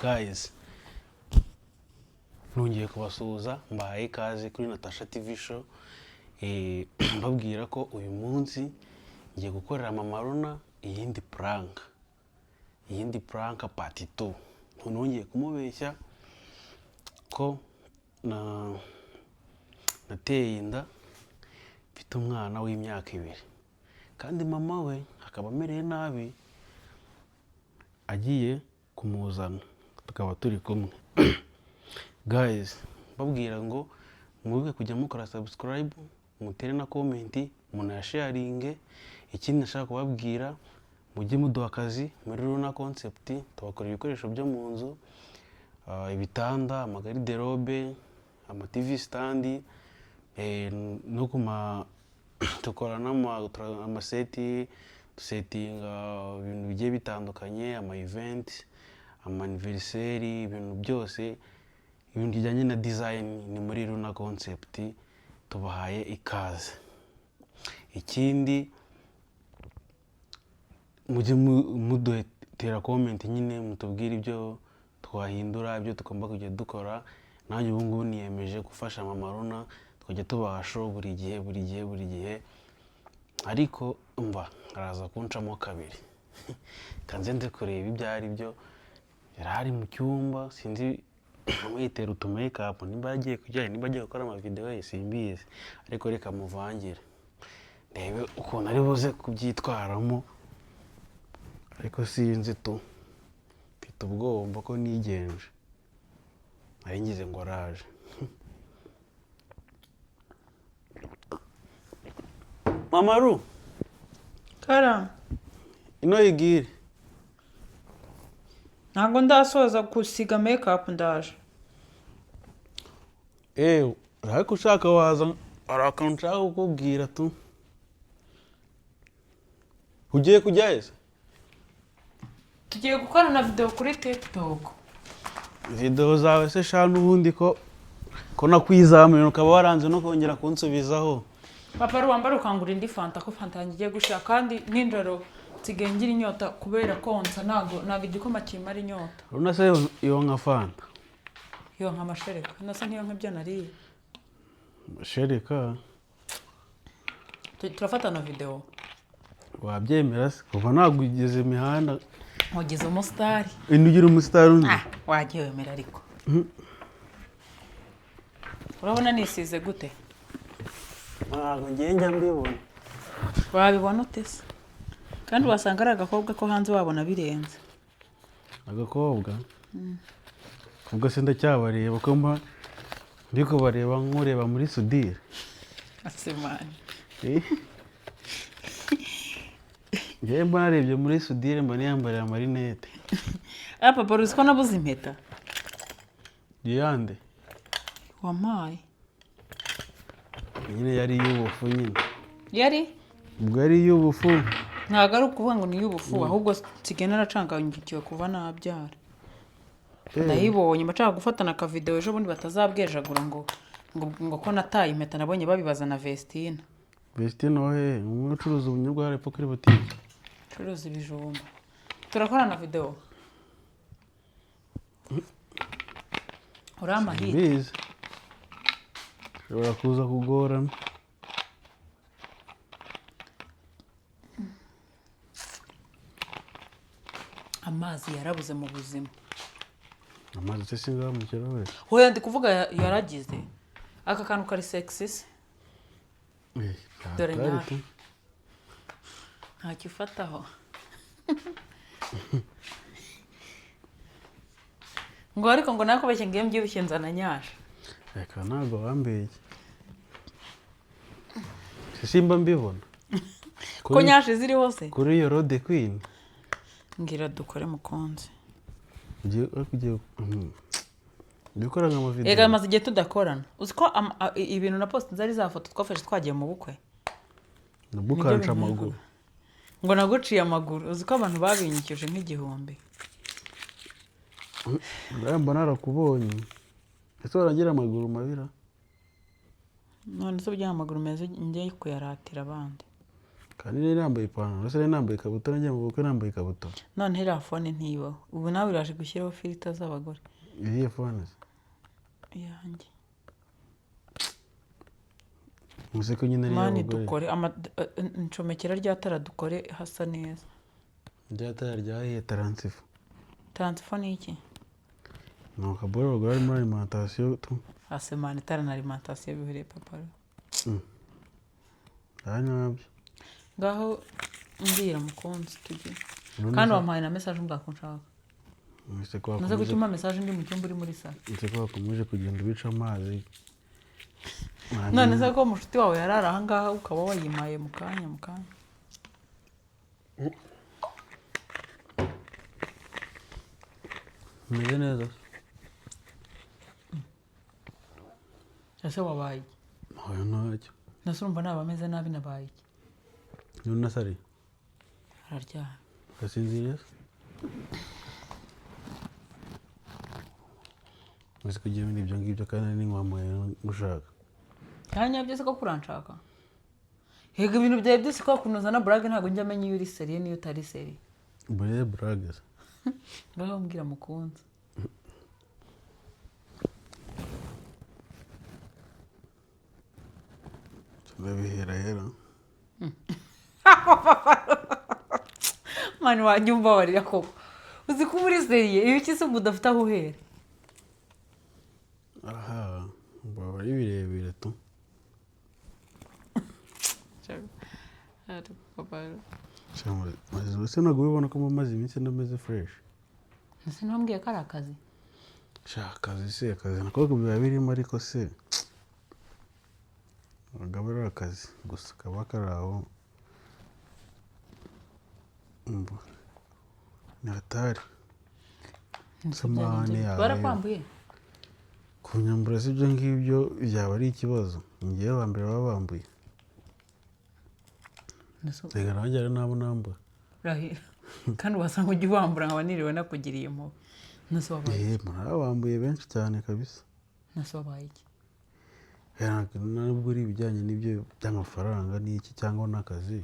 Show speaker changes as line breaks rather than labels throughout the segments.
guys, nongeye kubasuhuza mbahaye ikaze kuri Natasha TV show. Mbabwira ko uyu munsi ngiye gukorera Mama Luna iyindi prank part 2. Nongeye kumubeshya ko nateye inda mfite umwana w'imyaka 2 kandi mama we akaba amereye nabi, agiye kumuzana tukaba turi kumwe. Guys, babwira ngo mubibuke kujya mukora subscribe, mutere na comment, munasharinge. Ikindi nashaka kubabwira, mujye muduha akazi muri Luna Concept, tubakorera ibikoresho byo mu nzu, ibitanda, amagariderobe, ama TV stand, no kuma tukorana amaseti, dusetinga ibintu bigiye bitandukanye, ama event, ama anniversary, ibintu byose ibintu bijyanye na design ni muri Luna Concept, tubahaye ikaze. Ikindi mujye mudutera comment nyine mutubwira ibyo twahindura, ibyo tugomba kujya dukora. Nanjye ubu ngubu niyemeje gufasha Mama Luna tukajya tubaha show buri gihe, ariko umva araza kuncamo kabiri. Kanze nze kureba ibyo ari byo. Yarari mu cyumba sinzi amwitera utu makeup, nimba yagiye kujyana, nimba agiye gukora ama video simbizi, ariko reka muvangire ndebe ukuntu ari buze kubyitwaramo, ariko sinzi tu mfite ubwoba ko nigenje ari ngize ngo araje. Mama Ru
Kara,
ino yigire.
ntabwo ndasoza gusiga makeup ndaje.
Ariko ushaka waza, arakantu nshaka kukubwira tu. Ugiye kujya ese?
Tugiye gukorana video kuri TikTok.
Video zawe se shanu ubundi ko nakwizamuye ukaba waranze no kongera kunsubizaho.
Papa ruwambara ukangura indi fanta, ko fanta ngiye gushaka kandi ninjoro nsigengira inyota kubera konsa, ntago igikoma kimara inyota.
Uruna se iyo nka fanta?
Iyo nka mashereka, nasa nkiyo nk'ibyo nariye.
Mashereka?
Turafatana video.
Wabyemera se? Kuva nagugeze imihanda.
Wagize umusitari.
Ugira umusitari undi?
Wagiye wemera ariko. Urabona nisize gute?
Ntabwo ngiye njya mbibona.
Wabibona ute se? Kandi wasanga ari agakobwa ko hanze wabona birenze.
Agakobwa? Ubwo se ndacyabareba ko ndiko bareba nkureba muri Sudire.
Asemani.
Ngiye mba narebye muri Sudire mba niyambarira amarinete.
Papa uzi ko nabuze impeta?
Yande?
Wampaye.
Nyine yari iy'ubufu nyine.
Yari?
Ubwo yari iy'ubufu.
Ntabwo ari ukuvuga ngo ni iy'ubufu, ahubwo nsigaye naracanganyikiwe kuva nabyara. Ndayibonye bashaka gufatana aka video ejo bundi batazabwejagura ngo ko nataye impeta, nabonye babibaza na Vestine.
Vestine wowe umucuruza ubunyobwa hari po kuri butike.
Curuza ibijumba. Turakorana video. Urama hit.
Bize. Ushobora kuza kugorana.
Amazi yarabuze mu buzima.
Amazi se singa mu kirahure.
Hoya ndi kuvuga yaragize. Aka kantu kari sexy se. Dore nyari. Ntakifataho. Ngo ariko ngo nakubeshye ngiye mbyibushye nzana nyasha.
Reka ntabwo wambeye. Simba mbibona.
Ko nyashe ziri hose.
Kuri iyo Road Queen.
Ngira dukore mukonze.
Ugiye dukora nka video.
Ega maze igihe tudakorana. Uzi ko ibintu na post nzari za foto twafashe twagiye mu bukwe.
Nabukanca amaguru.
Ngo naguciye amaguru. Uzi ko abantu babinyikije nk'igihumbi.
Ndamba narakubonye. Ese waragira amaguru mabira?
None se bya amaguru meza ngiye kuyaratira abandi.
kandi rero nambaye ipantaro se nambaye ikabutura njya mu bukwe nambaye ikabutura
none iriya fone ntibaho ubu nawe iraje gushyiraho filita z'abagore
iriya fone
yanjye
museko nyine ari
mani
abagore
dukore ncomekera rya tara dukore hasa neza
rya tara ryahiye taransifa
taransifo ni iki
ni akaboro bagura ari muri alimentation tu
hasi mani tara na alimentation bihereye papa
aha nabyo
ngaho mbwira mukunzi tujye kandi wampaye na message mbwa ko nshaka naze gutuma message ndi mu cyumba uri muri sala
nse ko wakomeje kugenda ubica amazi
none se ko mushuti wawe yarara aha ngaha ukaba wayimaye mu kanya
meze neza
ese wabaye
oya ntacyo
nase urumva naba ameze nabi nabaye iki
none nasari
araryana
gasinziriye mwese kugira ibindi ibyo ngibyo kandi n'inkwamuye ngushaka
kanya byose ko kuranshaka hega ibintu byawe byose ko kunoza na brag ntago njya amenya iyo uri seriye niyo utari seriye
bure brag
ngaho mbwira mukunzi
ndabihera
mani wajya umbabarira koko uzi ko muri seriye iyo ukise ubu udafite aho uhera
aha mbaba ari birebire tu ese ntabwo ubibona ko mumaze iminsi ndameze fresh
ese ntambwiye ko ari akazi
akazi se akazi nako biba birimo ariko se ntabwo ari akazi gusa kaba kari aho ni hatari samahane yawe
barakwambuye
kunyambura si ibyo ngibyo byaba ari ikibazo ngewe wa mbere baba bambuye reka nanjye ari nabo nambura
kandi wasanga ujya ubambura nkaba niriwe nakugiriye impuhwe nase wabaye iki
murabambuye benshi cyane kabisa
nase wabaye iki
nubwo uri ibijyanye n'ibyo by'amafaranga n'iki cyangwa n'akazi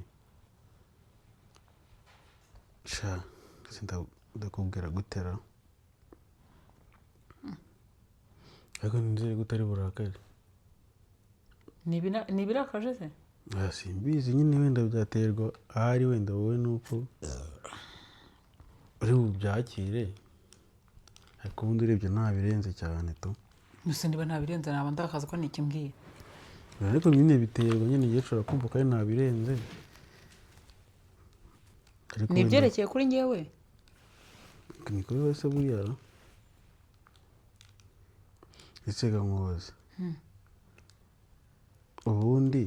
ndakubwira gutera ariko nizere ko utari burakare
ni ibirakaje se
simbizi nyine wenda byaterwa ahari wenda wowe nuko uri bubyakire ariko ubundi urebye nta birenze cyane tu
gusa niba nta birenze naba ndakaza ko nikimbwiye
ariko nyine biterwa nyine igihe ushobora kumva ko ari nta birenze
ni ibyerekeye kuri ngewe
ni kuri wese buriya ese nkubaze ubundi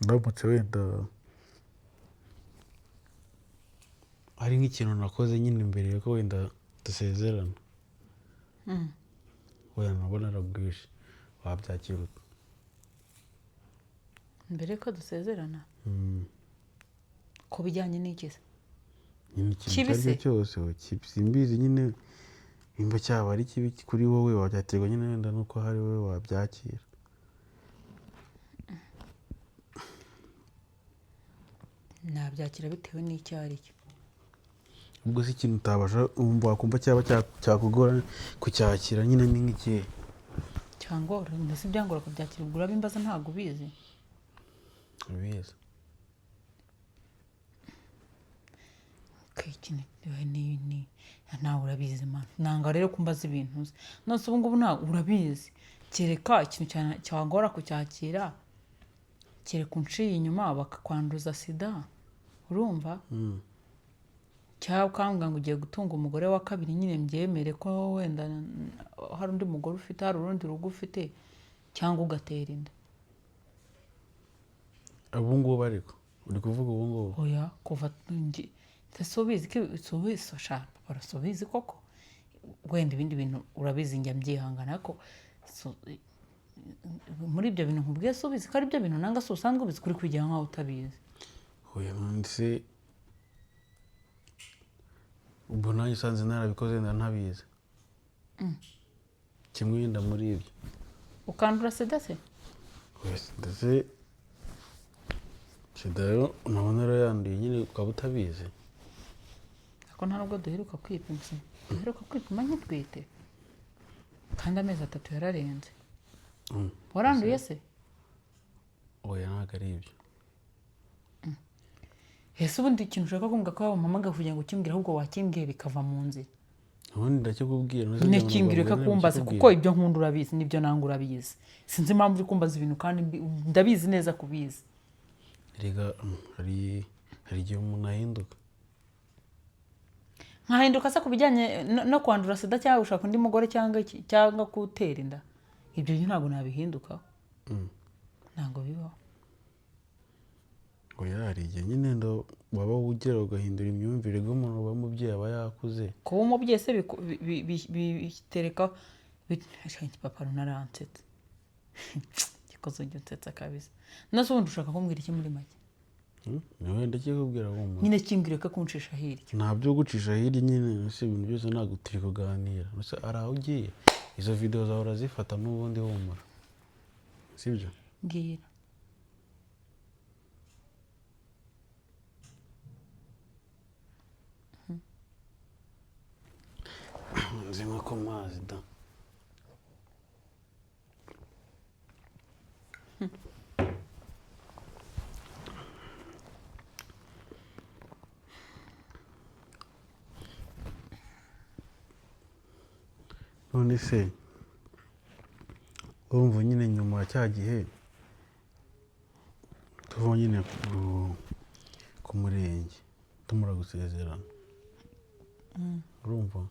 ndamutse wenda hari nk'ikintu nakoze nyine mbere yuko wenda dusezerana wenda nabona narabwishe wabyakira ute
mbere ko dusezerana ko bijyanye n'iki se
nyine ikintu icyo ari cyo cyose simbizi nyine nimba cyaba ari kibi kuri wowe wabyaterwa nyine wenda nuko hari wowe wabyakira
nabyakira bitewe n'icyo ari cyo
ubwo si ikintu utabasha wakumva cyaba cyakugora kucyakira nyine ni nk'ikihe
cyangwa mbese ibyangora kubyakira ubwo urabimbaza ntabwo ubizi
ubizi
ni nawe urabizi man nanga rero kumbaza ibintu uzi nose ubu ngubu ntabwo urabizi kereka ikintu cyangora kucyakira kereka unciye inyuma bakakwanduza sida urumva cyangwa ukambwira ngo ugiye gutunga umugore wa kabiri nyine mbyemere ko wenda hari undi mugore ufite hari urundi rugo ufite cyangwa ugatera inda
ubu ngubu ariko uri kuvuga ubu ngubu
oya kuva subizi koko wenda ibindi bintu urabizi njya mbyihangana ariko muri ibyo bintu nkubwiye subizi ko ari byo bintu nanga se usanzwe ubizi kuri kwigira nkaho utabizi
oya ndetse ubwo nanjye usanze narabikoze ntabizi kimwe wenda muri ibyo
ukandura sida se
ndetse sida rero unabona yarayanduye nyine ukaba utabizi
ariko nta nubwo duheruka kwipima se duheruka kwipima nk'itwite kandi amezi 3 yararenze waranduye se
oya ntabwo ari ibyo
ese ubundi ikintu ushaka kumbwira ko wampamagaye kugira ngo ukimbwire ahubwo wakimbwiye bikava mu nzira
ubundi ndakikubwira
ntikimbwire ko kumbaza kuko ibyo nkunda urabizi n'ibyo nanga urabizi sinzi impamvu uri kumbaza ibintu kandi ndabizi neza kubizi
rega hari igihe umuntu ahinduka
nkahinduka se ku bijyanye no kwandura sida cyangwa ushaka undi mugore cyangwa gutera inda ibyo ntabwo nabihindukaho ntabwo bibaho
oya hari igihe nyine ndo waba ugera ugahindura imyumvire y'umuntu uba umubyeyi aba yakuze
kuba umubyeyi se bitereka papa runaransetse gikoze ujya unsetsa kabisa nose ubundi ushaka kumbwira iki muri make
niwe ndakikubwira wumva
nyine kimbwire ko kuncisha hirya
nta byo gucisha hirya nyine ese ibintu byose ntabwo turi kuganira ese ari aho ugiye izo video zawe urazifata n'ubundi humura sibyo
mbwira
nzima ko mazi da none se urumva nyine nyuma ya cya gihe tuva nyine ku murenge tumura gusezerana urumva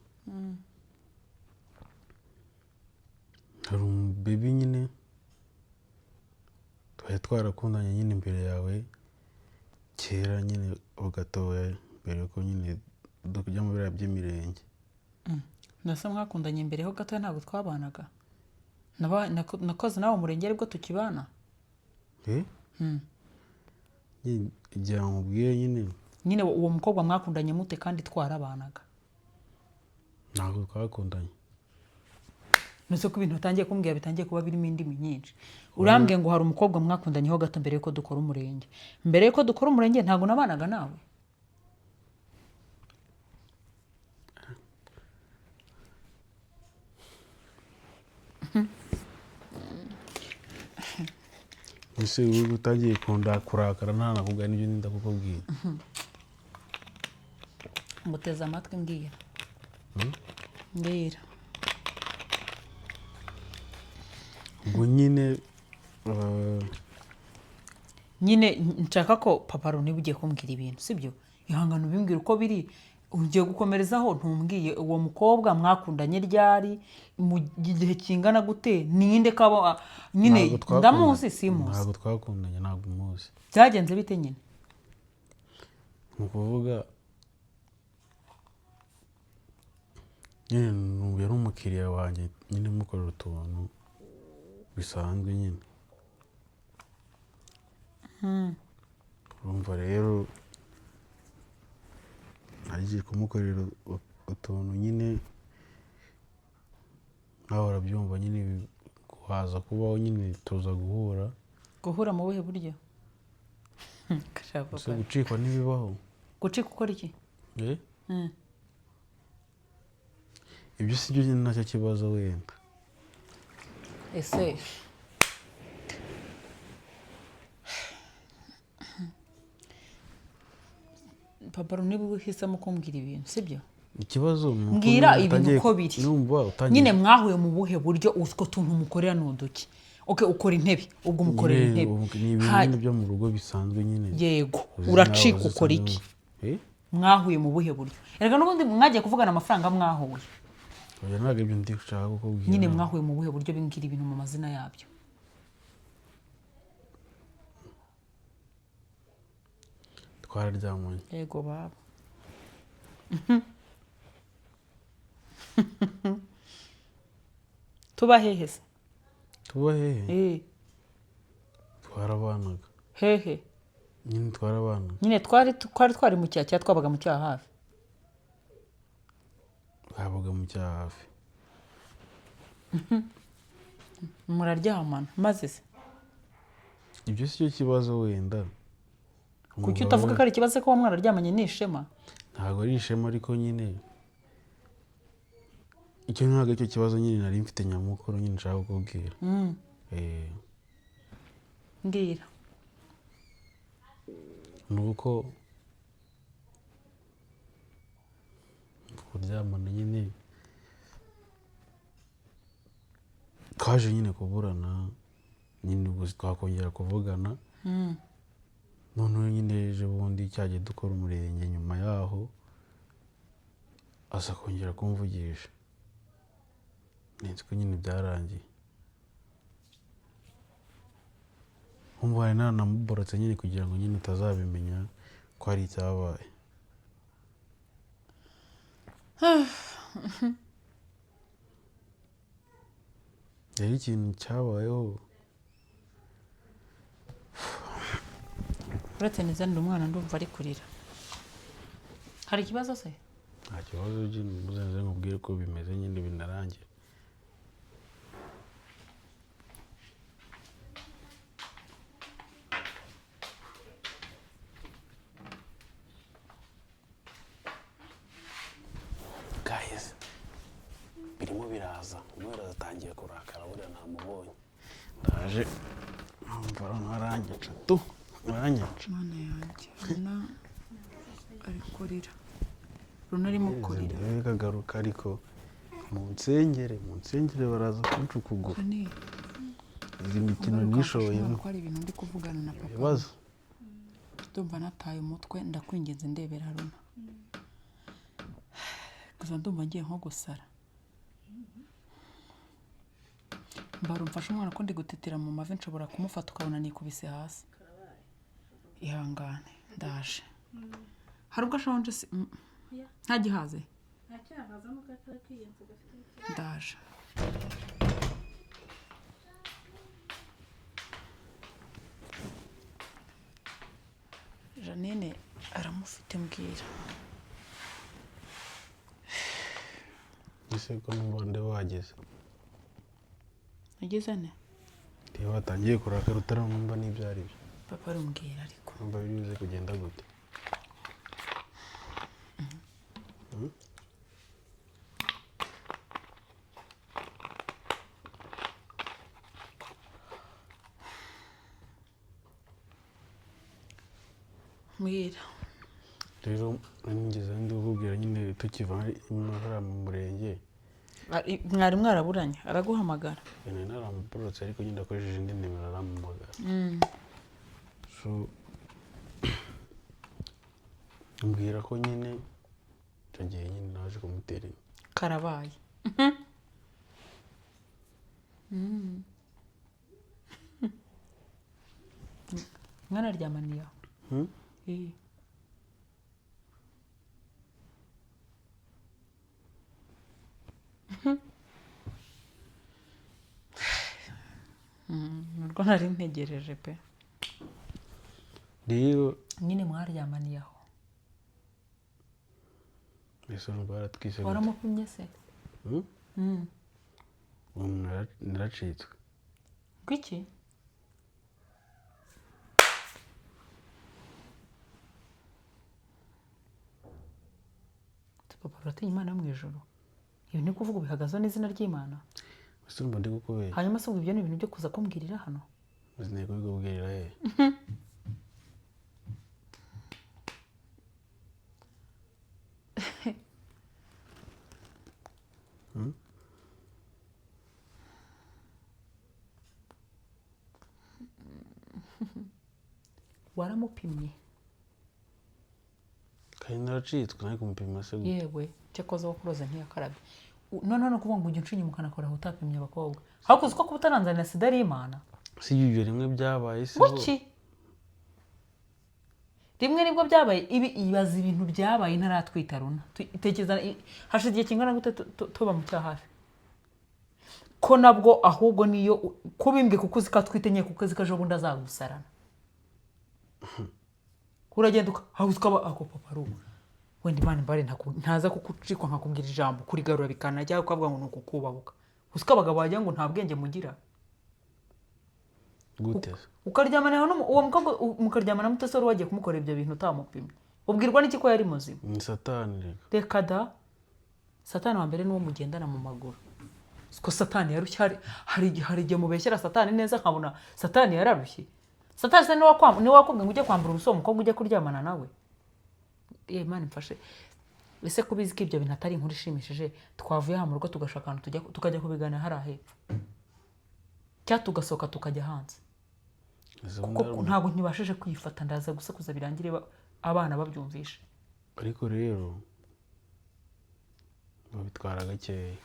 hari umubebi nyine twari twarakundanye nyine imbere yawe kera nyine ugatoya mbere ko nyine dukujya mu biriya by'imirenge
nasa mwakundanye imbere ho gato ntabwo twabanaga nakoze nawe umurenge aribwo tukibana
igihe nkubwiye
nyine uwo mukobwa mwakundanye mute kandi twarabanaga
ntabwo twakundanye
nose ko ibintu batangiye kumbwira bitangiye kuba birimo indimi nyinshi urambwiye ngo hari umukobwa mwakundanyeho gato mbere yuko dukora umurenge mbere yuko dukora umurenge ntabwo nabanaga nawe
ese uri utagiye kurakara nta nakubwira n'ibyo ninda kukubwira
nguteze amatwi mbwira mbwira
ubwo nyine
nshaka ko papa Roni ugiye kumbwira ibintu sibyo ihangano bimbwira uko biri ugiye gukomerezaho ntumbwiye uwo mukobwa mwakundanye ryari mu gihe kingana gute ninde kaba nyine ndamuzi simuzi
ntabwo twakundanye ntabwo umuzi
byagenze bite nyine
ni ukuvuga nyine numva yari umukiriya wanjye nyine mukorera utuntu bisanzwe nyine urumva rero nagiye kumukorera utuntu nyine nkaho urabyumva nyine kuhaza kubaho nyine tuza guhura
mu buhe buryo
ese gucikwa ntibibaho
gucika ukora iki
ibyo si byo nyine nacyo kibazo wenda
ese papa Roni niba uhisemo kumbwira ibintu sibyo
ikibazo
mbwira ibintu uko biri nyine mwahuye mu buhe buryo utwo tuntu mukorera n'uduki ukora intebe ubwo umukorera intebe
ni ibintu byo mu rugo bisanzwe nyine
yego uracika ukora iki mwahuye mu buhe buryo erega n'ubundi mwagiye kuvugana amafaranga mwahuye
oya ntabwo ibyo ndi gushaka kukubwira
nyine mwahuye mu buhe buryo bimbwira ibintu mu mazina yabyo
twararyamanye
yego baba tuba hehe se
tuba hehe twarabanaga
hehe
nyine twarabanaga
nyine twari mu cyaha cyangwa twabaga mu cyaha hafi
twabaga mu cyaha hafi
muraryamana maze se
ibyo si cyo kibazo wenda
kuki utavuga ko ari ikibazo ko mwararyamanye n'ishema
ntabwo ari ishema ariko nyine icyo ntabwo icyo kibazo nyine nari mfite nyamukuru nyine nshaka kukubwira
mbwira
ni uko kuryamana nyine twaje nyine kuburana nyine ubwo twakongera kuvugana noneho nyine ejo bundi cyagiye dukora umurenge nyuma yaho aza kongera kumvugisha nzi ko nyine byarangiye nkumva hari nanamuborotse nyine kugira ngo nyine utazabimenya ko hari icyabaye rero ikintu cyabayeho
uretse nizanira umwana ndumva ari kurira hari ikibazo se
nta kibazo muzenze nkubwire ko bimeze nyine binarangira guys birimo biraza umwera atangiye kurakara buriya ntamubonye ndaje numva aranyica tu aranyica
mana yanjye Runa ari kurira Runa arimo kurira
kagaruka ariko mu nsengere baraza kunca ukuguru izi mikino nishoboyemo
ko ari ibintu ndi kuvugana na papa
ibibazo
ndumva nataye umutwe ndakwinginze ndebera Runa gusa ndumva ngiye nko gusara mbara umfashe umwana ko ndi gutetera mu mavi nshobora kumufata ukabona nikubise hasi ihangane ndaje hari ubwo ashonje nta gihaze ndaje Janine aramufite mbwira
ese ko numva nde wageze
ageze ne
iyo watangiye kurakara utaramwumva n'ibyo ari byo
papa arumbwira ariko
numva binyuze kugenda gute
mbwira
rero nigeze ndi kukubwira nyine tukiva hariya mu murenge
mwari mwaraburanye araguhamagara
nari naramuborotse ariko nyine akoresheje indi nimero arampamagara so mbwira ko nyine icyo gihe nyine naje kumutera inda
karabaye mwana aryamaniye aho nurwo nari ntegereje pe
rero
nyine mwaryamaniye aho
mbese urumva baratwise
waramupimye se
naracitswe
gwiki papa uratinya imana yo mu ijuru ibi ni kuvuga ubihagazeho n'izina ry'imana
mbese urumva ndi kukubera
hanyuma se ubwo ibyo ni ibintu byo kuza kumbwirira hano
uzi kubibwirira he
waramupimye
kandi naracitswe nari kumupima se gute
yewe cyakoze wo kuroza ntiyakarabye none no kuvuga ngo ujye ucinya ukanakora utapimye abakobwa ariko uzi ko kuba utaranzanira sida ari imana
si ibyo rimwe byabaye se
kuki rimwe nibwo byabaye ibaza ibintu byabaye ntaratwita Runa tekereza hashize igihe kingana gute tuba mu cya hafi ko nabwo ahubwo niyo kubimbwe kuko uzi ko atwite nye kuko uzi ko ejo bundi azagusarana uragenda ukaba ako papa ruba wenda imana imbare ntaza kukucikwa nkakubwira ijambo kurigarura bikanajya ukavuga ngo ni ukukubahuka uzi ko abagabo wagira ngo nta bwenge mugira
gute
ukaryamana uwo mukobwa mukaryamana mutese wari wagiye kumukorera ibyo bintu utamupimye ubwirwa n'iki ko yari muzima
ni satani
reka da satani wa mbere n'uwo mugendana mu maguru ko satani yarushye hari igihe mubeshyera satani neza nkabona satani yararushye satani se niwe wakubwiye ngo ujye kwambura ubuso umukobwa ujye kuryamana nawe Imana imfashe ese kubizi ko ibyo bintu atari inkuru ishimishije twavuye aha mu rugo tugashaka ahantu tukajya kubiganira hariya hepfo cyangwa tugasohoka tukajya hanze kuko ntabwo ntibashije kwifata ndaza gusakuza birangire abana babyumvishe
ariko rero babitwara gakeya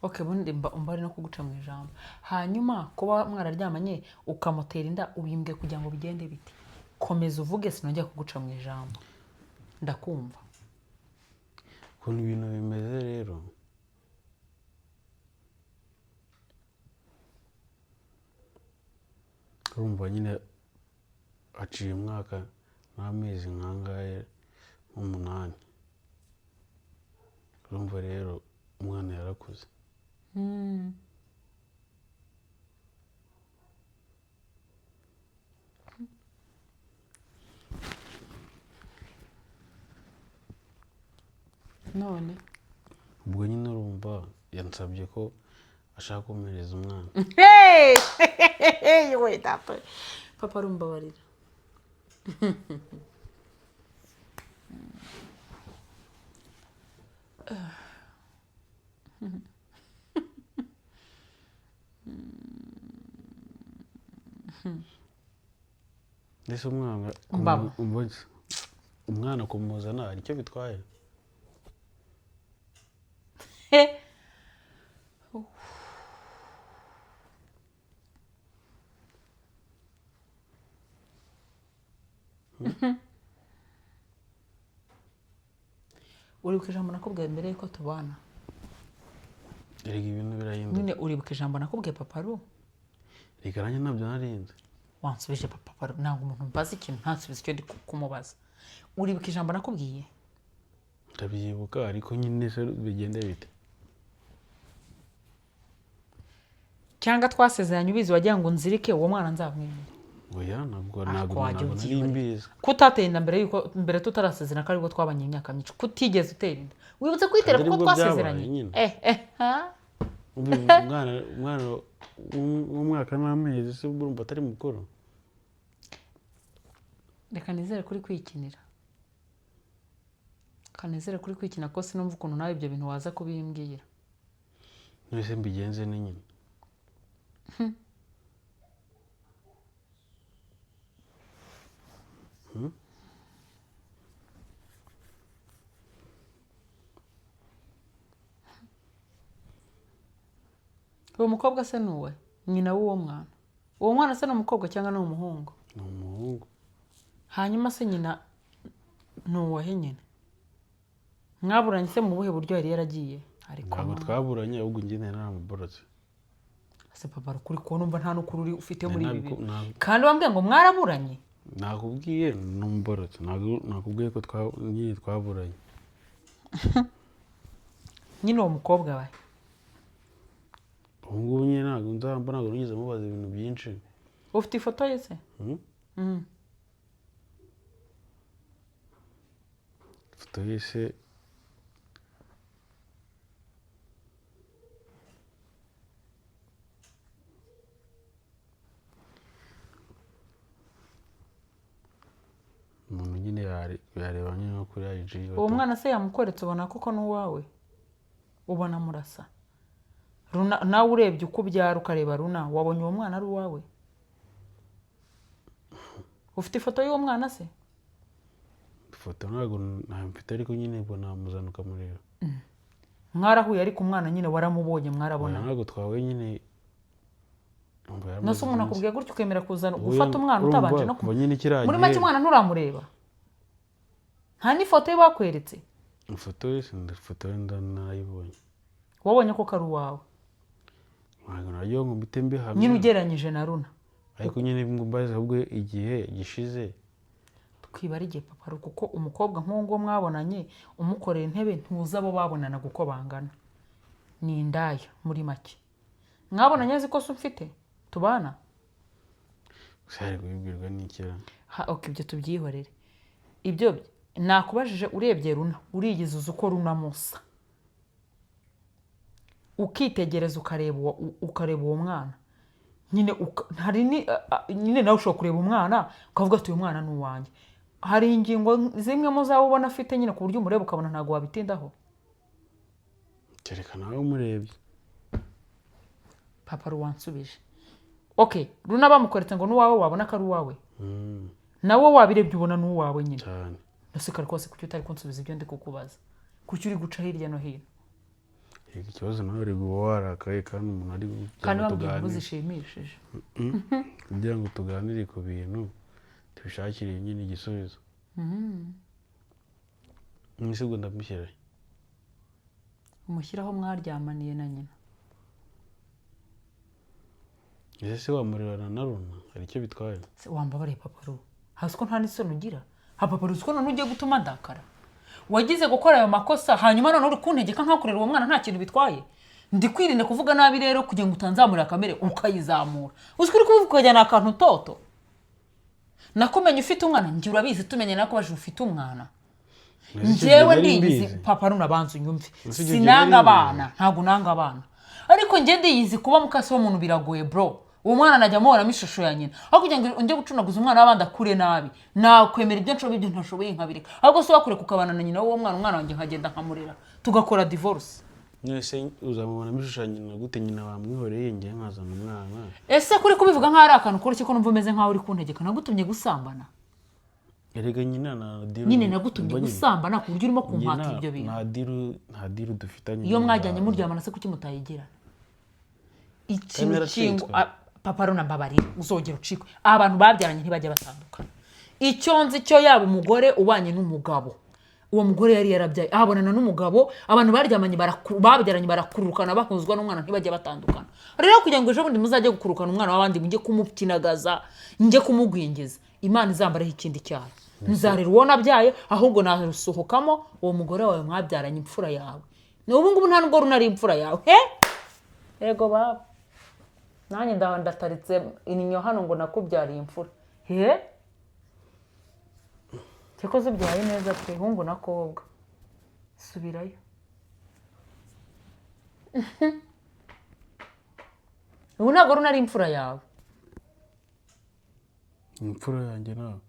okay bundi mbari no kuguca mu ijambo hanyuma kuba mwararyamanye ukamutera inda ubimbwe kugira ngo bigende biti komeza uvuge sinongeye kuguca mu ijambo ndakumva
ukuntu ibintu bimeze rero urumva nyine haciye umwaka n'amezi nk'angahe nk'umunani urumva rero umwana yarakuze
none
ubwo nyine urumva yansabye ko ashaka kumpereza umwana
we data papa arumbabarira
ndetse umwana kumuzana hari icyo bitwaye
uribuka ijambo nakubwiye mbere yuko tubana
erega ibintu birahinduka
nyine uribuka ijambo nakubwiye papa ru
reka nanjye ntabyo narinze
wansubije papa ru ntabwo umuntu mbaza ikintu ntasubize icyo ndi kumubaza uribuka ijambo nakubwiye
ndabyibuka ariko nyine se bigende bite
cyangwa twasezeranye ubizi wagira ngo nzirike uwo mwana nzamwemera
oya ntabwo nari mbizi
kutateye inda mbere tutarasezerana ko aribwo twabanye imyaka myinshi kutigeze utera inda wibutse kwitera kuko twasezeranye
umwana w'umwaka n'amezi se urumva atari mukuru
reka nizere kuri kwikinira kanezere kuri kwikina ko sinumva ukuntu nawe ibyo bintu waza kubimbwira
nese mbigenze ni nyine
uwo mukobwa se nuwe nyina w'uwo mwana uwo mwana se ni umukobwa cyangwa ni umuhungu
ni umuhungu
hanyuma se nyina ni uwahe nyine mwaburanye se mu buhe buryo yari yaragiye
ntabwo twaburanye ahubwo njye naramuborotse
ese papa rukuri ko numva nta n'ukuri ufite muri ibi kandi wambwiye ngo mwaraburanye
nakubwiye n'umuborotse nakubwiye ko nyine twaburanye
nyine uwo mukobwa we
ubu ngubu nyine ntabwo nigeze mubaza ibintu byinshi
ufite ifoto ye se
ifoto ye se umuntu nyine yareba nyine no kuri IG
uwo mwana se yamukoretse ubona koko n'uwawe ubona murasa nawe urebye uko ubyara ukareba runa wabonye uwo mwana ari uwawe ufite ifoto y'uwo mwana se
ifoto ntabwo mfite ariko nyine ubwo namuzana ukamureba
mwarahuye ariko umwana nyine waramubonye mwarabona
ntabwo twawe nyine
nose umuntu akubwiye gutyo ukemera kuzana gufata umwana utabanje no
muri
make umwana nturamureba nta n'ifoto ye bakweretse
ifoto ye ifoto ye ndanayibonye
wabonye ko ari uwawe
ntabwo naryo ngo mbite
nyine ugereranyije na runa
ariko nyine mbaze ahubwo igihe gishize
kwiba ari igihe papa kuko umukobwa nk'uwo mwabonanye umukorera intebe ntuzi abo babonanaga uko bangana ni indaya muri make mwabonanye azi ko se ufite tubana
usari kubibwirwa n'ikira
ok ibyo tubyihorere ibyo nakubajije urebye Runa urigeze uzi uko Runa musa ukitegereza ukareba uwo mwana nyine nyine nawe ushobora kureba umwana ukavuga ati uyu mwana ni uwanjye hari ingingo zimwe muzaba ubona afite nyine ku buryo umureba ukabona ntabwo wabitindaho
cyerekana aho umurebye
papa ruwansubije ok Runa bamukoretse ngo n'uwawe wabona ko ari uwawe nawe wabirebye ubona n'uwawe nyine
cyane
ndaseka rwose kuki utari kunsubiza ibyo ndi kukubaza kuki uri guca hirya no hino
ikibazo nawe uri guba warakaye kandi umuntu ari
kandi wabwiye inkuru zishimishije
kugira ngo tuganire ku bintu tubishakire nyine igisubizo mwisigo ndamushyira
umushyiraho mwaryamaniye na nyina
ese se wamurebana na Runa hari icyo bitwaye
wambabariye papa Ru hasi ko nta n'isoni ugira ha papa Ru ko none ugiye gutuma ndakara wagize gukora ayo makosa hanyuma none uri kuntegeka nkakurera uwo mwana nta kintu bitwaye ndi kwirinde kuvuga nabi rero kugira ngo utanzamurira kamere ukayizamura uzwi kuvuga ukajyana akantu toto nakumenye ufite umwana njye urabizi tumenye nako baje ufite umwana njyewe ndiyizi papa Ru nabanze unyumve sinanga abana ntago nanga abana ariko njye ndiyizi kuba mukase w'umuntu biragoye bro uwo mwana najya muhoramo ishusho ya nyina aho kugira ngo njye gucunaguza umwana w'abandi akure nabi nakwemera ibyo nshoboye ibyo ntashoboye nkabireka ahubwo se wakure kukabana na nyina w'uwo mwana wanjye nkagenda nkamurera tugakora divorce
nese uzamubonamo ishusho ya nyina gute nyina wamwihoreye njye nkazana umwana
ese kuri kubivuga nk'aho ari akantu kuri ko numva umeze nk'aho uri kuntegeka nagutumye gusambana
erega nyina na diru
nyine nagutumye gusambana ku buryo urimo kumpata ibyo bintu
nta diru dufitanye
iyo mwajyanye muryamana se kuki mutayigira ikintu kingo papa Ru nambabarira uzogera ucikwe abantu babyaranye ntibajya batandukana icyo nzi cyo yaba umugore ubanye n'umugabo uwo mugore yari yarabyaye ahabonana n'umugabo abantu baryamanye babyaranye barakurukana bahuzwa n'umwana ntibajya batandukana rero kugira ngo ejo bundi muzajye gukurukana umwana w'abandi mujye kumukinagaza njye kumugwingiza Imana izambareho ikindi cyaha ntuzarira uwo nabyaye ahubwo narusohokamo uwo mugore wawe mwabyaranye imfura yawe n'ubu ngubu nta nubwo runari imfura yawe yego baba nanjye ndataritse ininyo hano ngo nakubyariye imfura cyako zibyaye neza pe hungu na kobwa subirayo ubu ntabwo runari imfura yawe
imfura yanjye nawe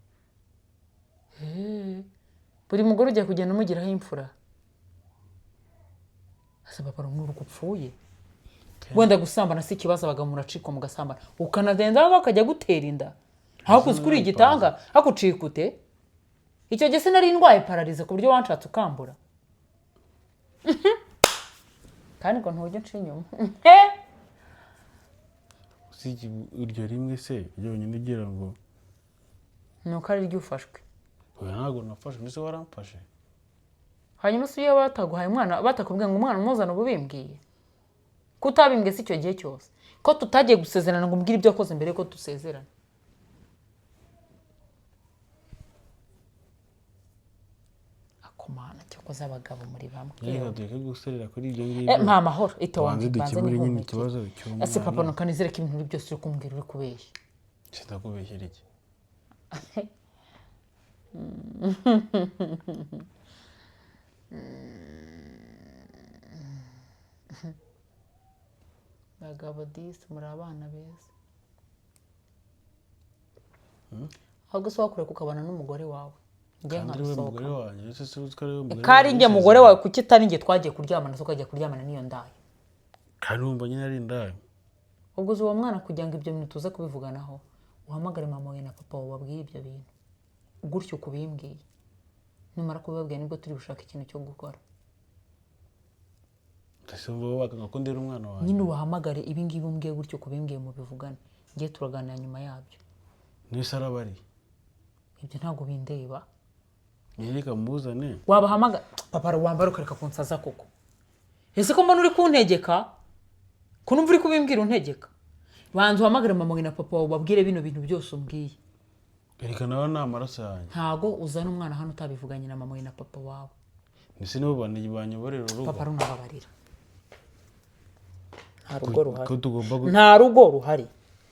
buri mugore ugiye kugenda umugiraho imfura ase papa Ru nk'uruko upfuye wenda gusambana si ikibazo abagabo muracika mugasambana ukanagenda bakajya gutera inda aho kuzikuri igitanga hakucika ute icyo gihe sinari indwaye pararize ku buryo wanshatse ukambura kandi ngo ntujye nca inyuma
usiki uryo rimwe se ryonyine ugira ngo
nuko ari ryo ufashwe
oya ntabwo nafashe mbese waramfashe
hanyuma se iyo bataguhaye umwana batakubwiye ngo umwana umuzana ububimbwiye kutabimbwe si icyo gihe cyose ko tutagiye gusezerana ngo umbwire ibyo wakoze mbere ko dusezerana akomana cyakoze abagabo muri bamwe
reka tureke guserera kuri ibyo ngibyo
nta mahoro ito wanjye
banze nyine ikibazo cy'umwana
ese papa nukanizere ko ibintu byose uri kumbwira uri kubeshya
ndakubeshyera iki
bagabo disi muri abana beza ahubwo se wakure kukabana n'umugore wawe njye nkarusohoka kari njye mugore wawe kuki itari njye twagiye kuryamana so ukajya kuryamana n'iyo ndaya
kandi wumva nyine ari indaya
ubwo uzi uwo mwana kugira ngo ibyo bintu tuze kubivuganaho uhamagare mama wawe na papa wawe babwiye ibyo bintu gutyo kubimbwiye numara kubibabwira nibwo turi gushaka ikintu cyo gukora
bakakundira umwana wawe
nyine ubahamagare ibi ngibi umbwiye gutyo kubimbwiye mu bivugane ngiye turaganira nyuma yabyo
nese arabari
ibyo ntabwo bindeba
nyereka muzane
wabahamagara papa wambara ukareka kunsaza koko ese ko mbona uri kuntegeka ko numva uri kubimbwira untegeka banza uhamagare mama wawe na papa wawe babwire bino bintu byose umbwiye
reka nawe ni amaraso yanjye.
ntago uzana umwana hano utabivuganye na mama we na papa wawe.
Ese nibo banyoborera urugo.
Papa runababarira. Nta rugo ruhari.
Ko tugomba
nta rugo ruhari.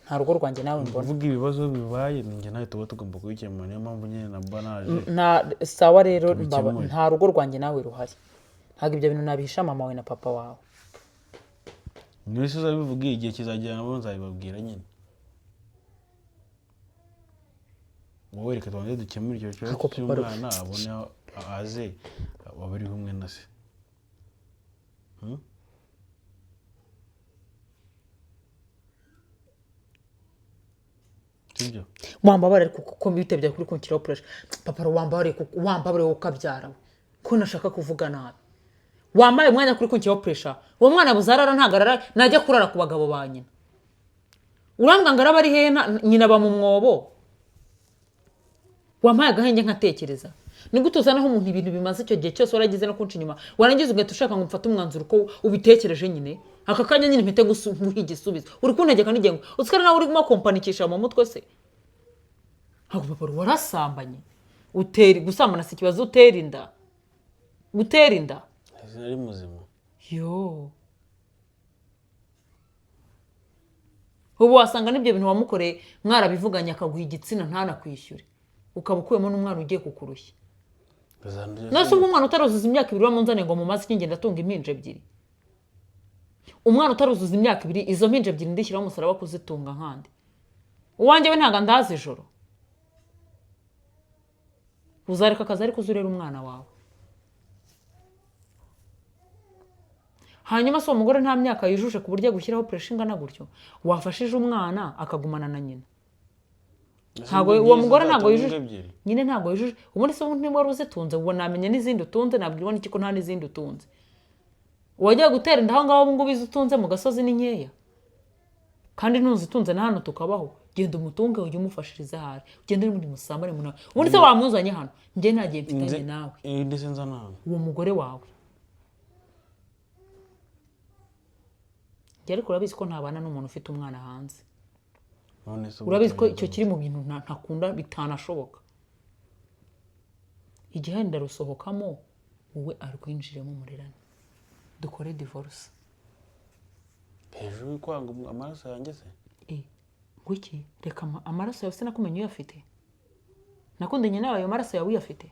Nta rugo rwanjye nawe mbona.
Kuvuga ibibazo bibaye ninjye nawe tuba tugomba kubikemura, niyo mpamvu nyine na banaje.
Sawa rero nta rugo rwanjye nawe ruhari. Ntabwo ibyo bintu nabihisha mama we na papa wawe.
Mwese uzabivuga igihe kizagera nabo nzabibabwira nyine. Wowe reka tubanze dukemura icyo kibazo cy'umwana abone aze abari kumwe na se. Sibyo?
Wambabare kuko bitebye kuri kunkiraho pressure. Papa wambabare ukabyara. Ko nashaka kuvuga nabi. Wamaye umwanya kuri kunkiraho pressure. Uwo mwana buzarara ntagarara najya kurara ku bagabo ba nyina. Urambwa ngaraba ari he nyina ba mu mwobo. Wamaye agahenge nkatekereza. Nigute uzanaho umuntu ibintu bimaze icyo gihe cyose waragize no kunca inyuma. Warangiza ugahita ushaka ngo mfate umwanzuro ko ubitekereje nyine. Aka kanya nyine mpite gusubiza igisubizo. Uri kuntegeka n'igengo. Usikara nawe urimo kompanikisha mu mutwe se. Hago papa warasambanye. Uteri gusambana si kibazo utera inda. Gutera inda.
Ese nari muzima.
Yo. Ubu wasanga nibyo bintu wamukoreye mwarabivuganye akaguha igitsina ntanakwishyure. Ukaba ukuyemo n'umwana ugiye kukurushya. Nase umwana utaruzuza imyaka 2 bamunzane ngo mumaze ikingenda atunga impinje 2. Umwana utaruzuza imyaka 2 izo mpinje 2 ndishyiraho umusaraba kuzitunga nkandi. Uwanjye we ntaga ndazi ijoro. Uzareka akazi ariko uzurera umwana wawe. Hanyuma so umugore nta myaka yijuje ku buryo gushyiraho pressure ingana gutyo. Wafashije umwana akagumana na nyina. Ntago uwo mugore ntago yijuje. Nyine ntago yijuje. Ubundi se umuntu wari uzitunze ubwo namenye n'izindi utunze nabwirwa n'iki ko nta n'izindi utunze. Wajya gutera indaho ngaho ngo bizutunze mu gasozi ni nkeya. Kandi ntuzitunze na hano tukabaho. Genda umutunge ujye umufashiriza hari. Ugende muri musambare muna. Ubundi se wamuzanye hano. Nge nagiye mfitanye nawe.
Ndetse nza nawe.
Uwo mugore wawe. Yari kurabizi ko ntabana n'umuntu ufite umwana hanze. Urabizi ko icyo kiri mu bintu ntakunda bitanashoboka. Igihe ndarusohokamo wowe arkwinjiremo murerane. Dukore divorce.
Hejuru kwanga amaraso yanjye se?
Gwiki reka amaraso yawe se nakumenye uyafite. Nakundanye nawe ayo maraso yawe uyafite.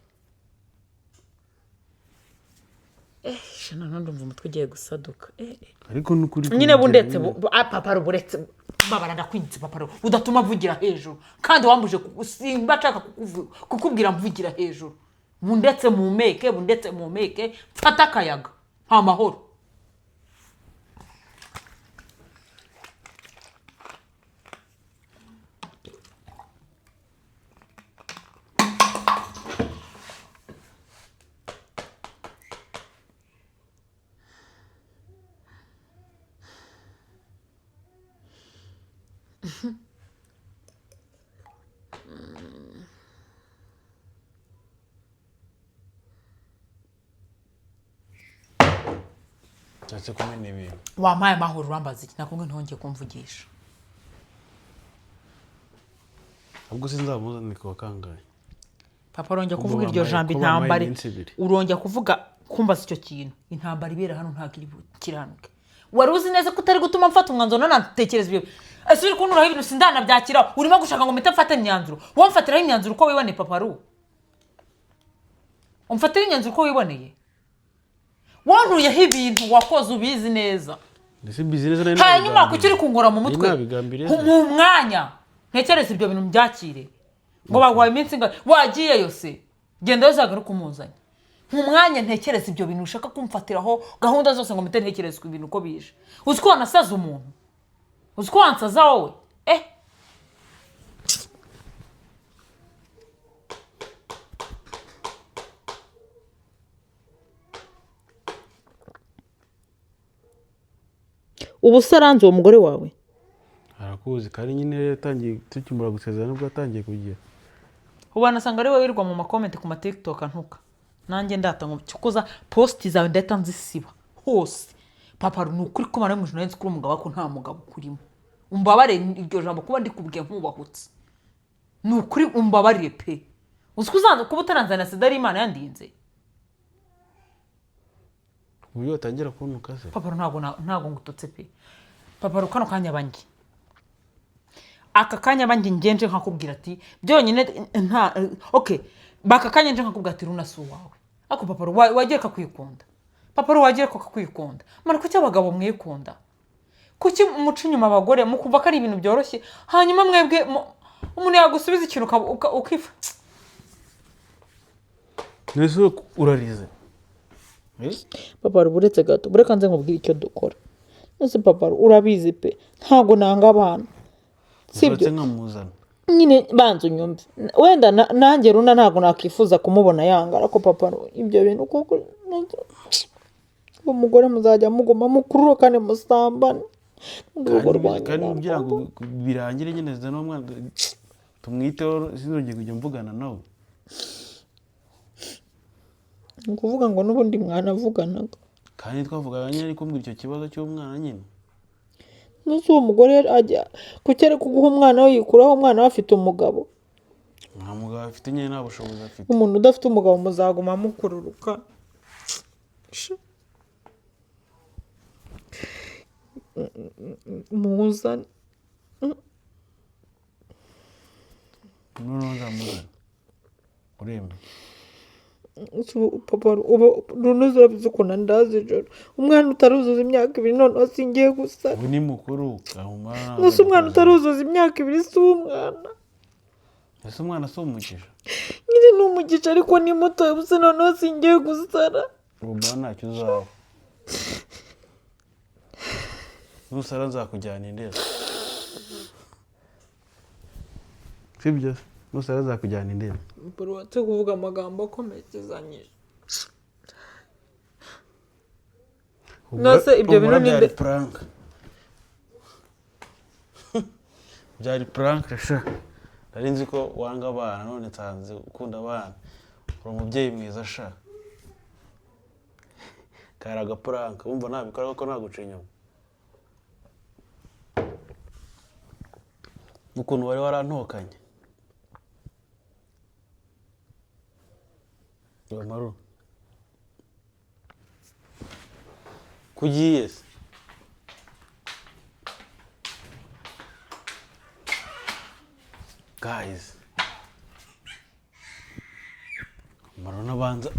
Shana ndumva umutwe ugiye gusaduka.
Ariko nukuri
nyine bundetse papa ruburetse babara ndakwinze papa udatuma vugira hejuru kandi wambuje simba chaka kukubwira mvugira hejuru. Bundetse mu meke fata kayaga ha mahoro.
Cyase kumene ibintu.
Wamaye mahoro urambaza iki nakubwe ntongeye kumvugisha.
Ubwo sinzamuzane kwa kangaye.
Papa ronje kuvuga iryo jambo intambari. Uronje kuvuga kumbaza icyo kintu. Intambari ibera hano ntakiri kiranuke. Waruzi neza ko utari gutuma mfata umwanzuro nanatekereza ibyo. Ese uri kunura ibintu sindana byakira urimo gushaka ngo mpite mfate imyanzuro. Wamfatiraho imyanzuro uko wibone papa ru. Umfatira imyanzuro uko wiboneye. Wanduye ibintu wakoze ubizi neza.
Ndetse business nari.
Hanyuma kucyuri kungora mu mutwe. Mu mwanya. Ntekereza ibyo bintu byakire. Ngo bagwaye iminsi nga wagiye yose. Genda yozagaruka umuzanye. Mu mwanya ntekereza ibyo bintu ushaka kumfatiraho gahunda zose ngo mpite ntekereza ku bintu uko bije. Uziko wanasaza umuntu. Uziko wansaza wowe. Ubu saranze uwo mugore wawe
arakuzi kari nyine yatangiye tukimura gusezerana nubwo atangiye kugira.
Ubana sanga ari wowe wirwa mu makomenti ku ma TikTok ntuka. Nanjye ndata ngo cyukoza post zawe ndata nzisiba hose. Papa nukuri ko mara mujuna nzi kuri umugabo ko nta mugabo kurimo. Umbabare iryo jambo kuba ndi kubwiye nkubahutse. ni ukuri umbabarire pe uzi ko uzanze kuba utaranzana sida ari imana yandinze
uburyo watangira kunuka se
papa ntabwo ngututse pe papa kano kanya banjye aka kanya banjye ngenje nkakubwira ati byonyine nta okay baka kanya nje nkakubwira ati Runa si uwawe ako papa wagiye kakwikunda papa wagiye kakwikunda mana kuki abagabo mwikunda kuki umuca inyuma abagore mukumva ko ari ibintu byoroshye hanyuma mwebwe umuntu yagusubiza ikintu ukifa
nese urarize
papa uretse gato bureka nze nkubwire icyo dukora nese papa urabizi pe ntabwo nanga abana
sibyo nkamuzana
nyine banza unyumve wenda nanjye Runa ntabwo nakifuza kumubona yanga ariko papa ibyo bintu kuko umugore muzajya muguma mukurura kandi musambane
kandi kugira ngo birangire nyine zana umwana tumwiteho sinongeye kujya mvugana nawe
ni ukuvuga ngo n'ubundi mwanavuganaga
kandi twavugaga nyine ariko mbwira icyo kibazo cy'umwana nyine
n'uzi uwo mugore ajya kukere kuguha umwana we yikuraho umwana we afite umugabo
nta mugabo afite nyine nta bushobozi afite
umuntu udafite umugabo muzaguma mukururuka muzane
noneho nzamuzana urembe
papa Runa urabizi ukuntu ndazi ijoro umwana utaruzuza imyaka 2 noneho singiye gusara
ubu ni mukuru
gusa umwana utaruzuza imyaka 2 si umwana
ese umwana si umugisha
nyine ni umugisha ariko ni muto gusa noneho singiye gusara
ubu ntacyo uzaba nusara nzakujyana indera sibyo nusara nzakujyana indera
bro watse kuvuga amagambo akomezanyije nose ibyo bintu ni
prank byari prank sha nari nzi ko wanga abana none nsanze ukunda abana uri umubyeyi mwiza sha karaga prank wumva nabikora ko naguca inyuma ukuntu wari warantokanye Maru kugiye se guys Maru nabanza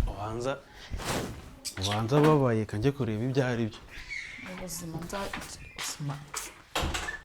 babaye kanje kureba ibyo ari byo
ubuzima